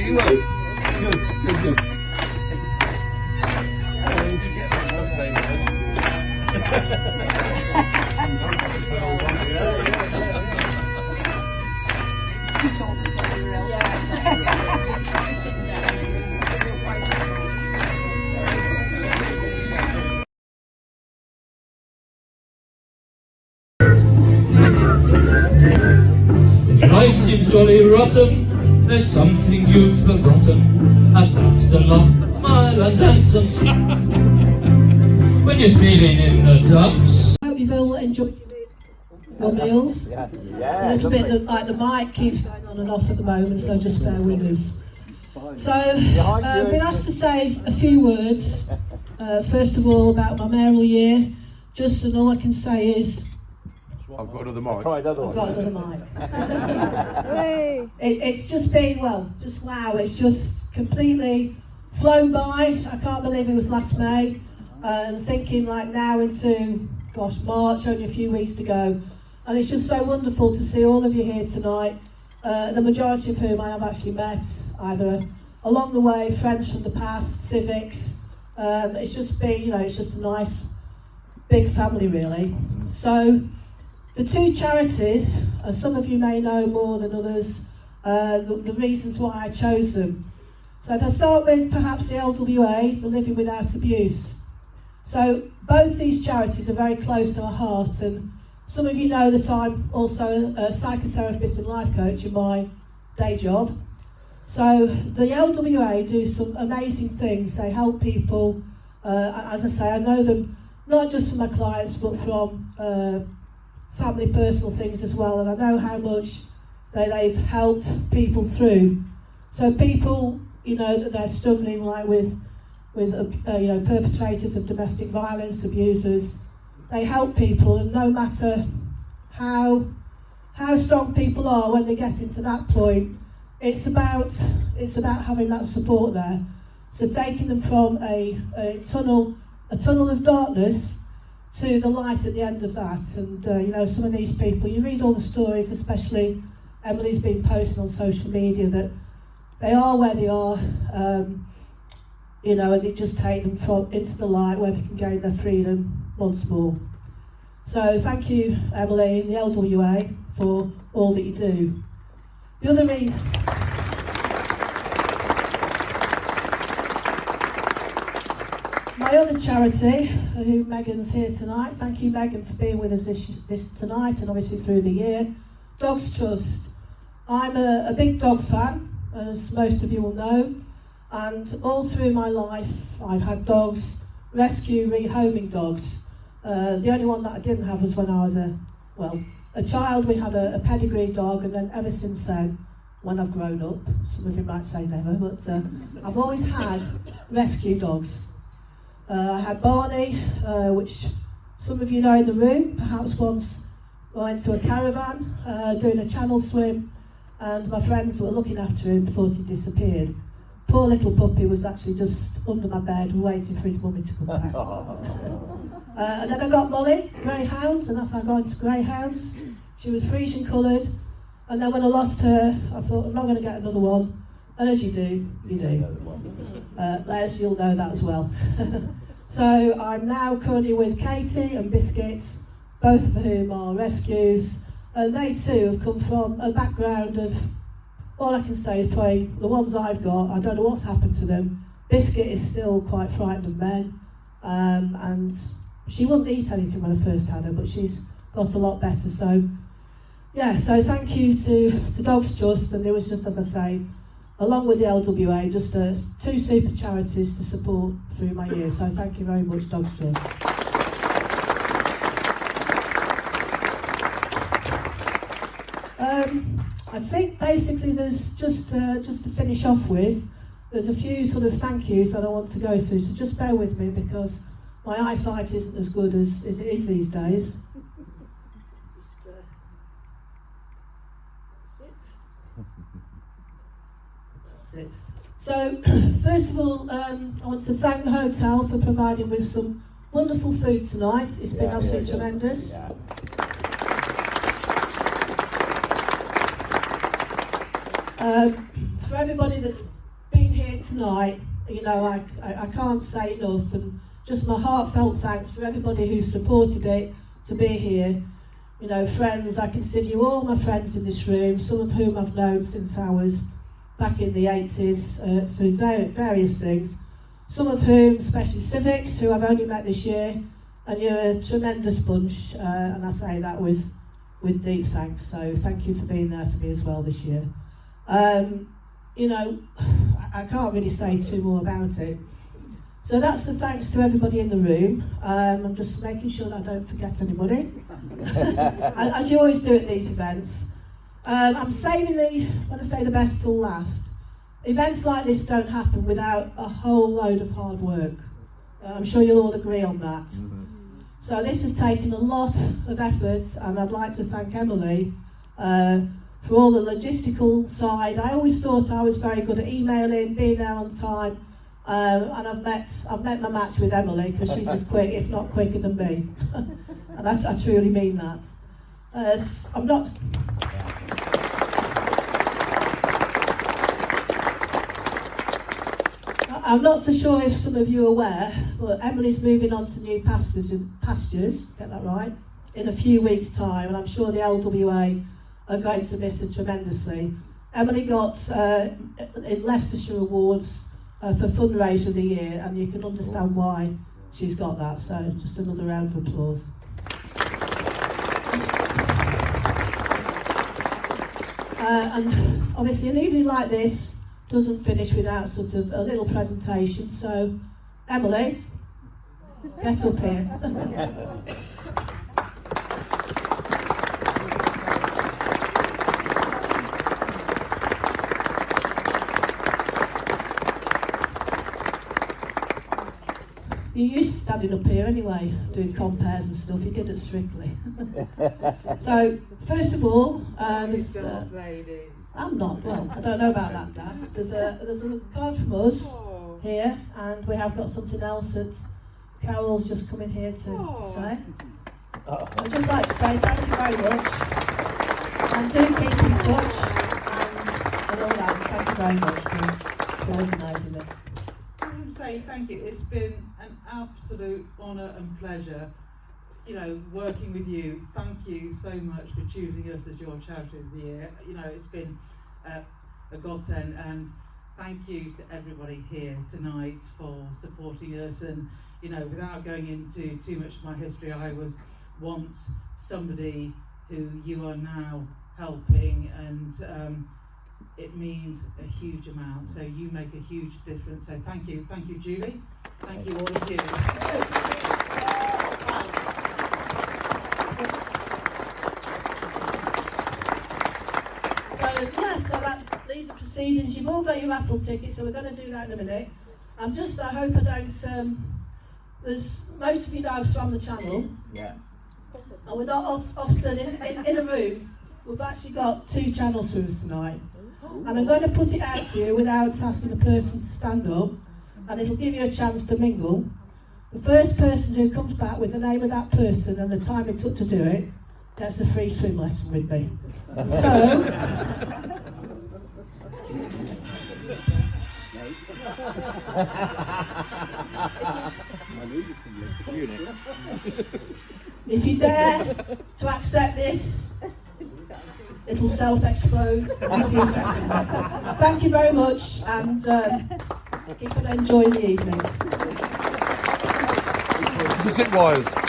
you will. Good. Life seems jolly rotten, there's something you've forgotten, and that's to laugh, smile and dance and sing. When you're feeling in the dumps. I hope you've all enjoyed your meals. Yeah. It's a little bit like the mic keeps going on and off at the moment, so just bear with us. So, I've been asked to say a few words, first of all about my mayoral year, and all I can say is I've got another mic. It's just been, just wow, it's just completely flown by. I can't believe it was last May, and thinking like now into, March, only a few weeks to go. And it's just so wonderful to see all of you here tonight, the majority of whom I have actually met, either along the way, friends from the past, civics. It's just been, it's just a nice, big family really. So, the two charities, some of you may know more than others, the reasons why I chose them. So if I start with perhaps the LWA, the Living Without Abuse. So both these charities are very close to our heart, and some of you know that I'm also a psychotherapist and life coach in my day job. So the LWA do some amazing things. They help people, as I say, I know them not just from my clients but from family personal things as well, and I know how much they've helped people through. So people, that they're struggling like with perpetrators of domestic violence, abusers, they help people, and no matter how strong people are when they get into that point, it's about having that support there. So taking them from a tunnel of darkness to the light at the end of that. And some of these people, you read all the stories, especially Emily's been posting on social media, that they are where they are, and it just take them into the light where they can gain their freedom once more. So thank you, Emily and the LWA, for all that you do. The other my other charity, who Megan's here tonight, thank you Megan for being with us this tonight and obviously through the year, Dogs Trust. I'm a big dog fan, as most of you will know, and all through my life I've had dogs, rescue, rehoming dogs. The only one that I didn't have was when I was a child. We had a pedigree dog, and then ever since then, when I've grown up, some of you might say never, but I've always had rescue dogs. I had Barney, which some of you know in the room, perhaps once I went to a caravan doing a channel swim, and my friends were looking after him thought he disappeared. Poor little puppy was actually just under my bed waiting for his mummy to come back. And then I got Molly, greyhound, and that's how I got into greyhounds. She was Frisian coloured, and then when I lost her, I thought, I'm not going to get another one. And as you do, you do. Les, you'll know that as well. So I'm now currently with Katie and Biscuits, both of whom are rescues, and they too have come from a background of, all I can say is probably the ones I've got, I don't know what's happened to them. Biscuit is still quite frightened of men, and she wouldn't eat anything when I first had her, but she's got a lot better. So yeah, so thank you to Dogs Trust, and it was just, as I say, along with the LWA, just two super charities to support through my year. So thank you very much, Dogs Trust. I think basically there's just to finish off with, there's a few sort of thank yous that I want to go through, so just bear with me because my eyesight isn't as good as it is these days. That's it. So, first of all, I want to thank the hotel for providing with some wonderful food tonight. It's been absolutely tremendous. Yeah. for everybody that's been here tonight, you know, I can't say enough, and just my heartfelt thanks for everybody who supported it to be here. You know, friends, I consider you all my friends in this room, some of whom I've known since I was back in the 80s through various things, some of whom, especially civics, who I've only met this year, and you're a tremendous bunch, and I say that with deep thanks. So thank you for being there for me as well this year. You know, I can't really say too more about it. So that's the thanks to everybody in the room. I'm just making sure that I don't forget anybody, as you always do at these events. I'm saving when I say the best till last. Events like this don't happen without a whole load of hard work. I'm sure you'll all agree on that. So this has taken a lot of effort, and I'd like to thank Emily for all the logistical side. I always thought I was very good at emailing, being there on time, and I've met my match with Emily, because she's as quick, if not quicker than me. And I truly mean that. I'm not so sure if some of you are aware, but Emily's moving on to new pastures, get that right, in a few weeks' time, and I'm sure the LWA are going to miss her tremendously. Emily got in Leicestershire Awards for Fundraiser of the Year, and you can understand why she's got that, so just another round of applause. And obviously an evening like this doesn't finish without sort of a little presentation, so Emily, get up here. You used to standing up here anyway, doing compares and stuff. You did it strictly. So, first of all, there's... I'm not, well, I don't know about that, Dad. There's a card from us here, and we have got something else that Carol's just come in here to say. I'd just like to say thank you very much, and do keep in touch, and all that. Thank you very much for organising it. I want to say thank you. It's been an absolute honour and pleasure, you know, working with you. Thank you so much for choosing us as your charity of the year. You know, it's been a godsend, and thank you to everybody here tonight for supporting us. And, you know, without going into too much of my history, I was once somebody who you are now helping, and it means a huge amount. So you make a huge difference. So thank you, Julie. Thank you, all of you. So that these are proceedings. You've all got your raffle tickets, so we're going to do that in a minute. I hope I don't. There's most of you know I've swam the channel. Yeah. And we're not often in a room. We've actually got 2 channel swimmers tonight. And I'm going to put it out to you without asking the person to stand up, and it'll give you a chance to mingle. The first person who comes back with the name of that person and the time it took to do it gets a free swim lesson with me. So, if you dare to accept this, it'll self-explode in a few seconds. Thank you very much, and keep on enjoying the evening. Sit wise.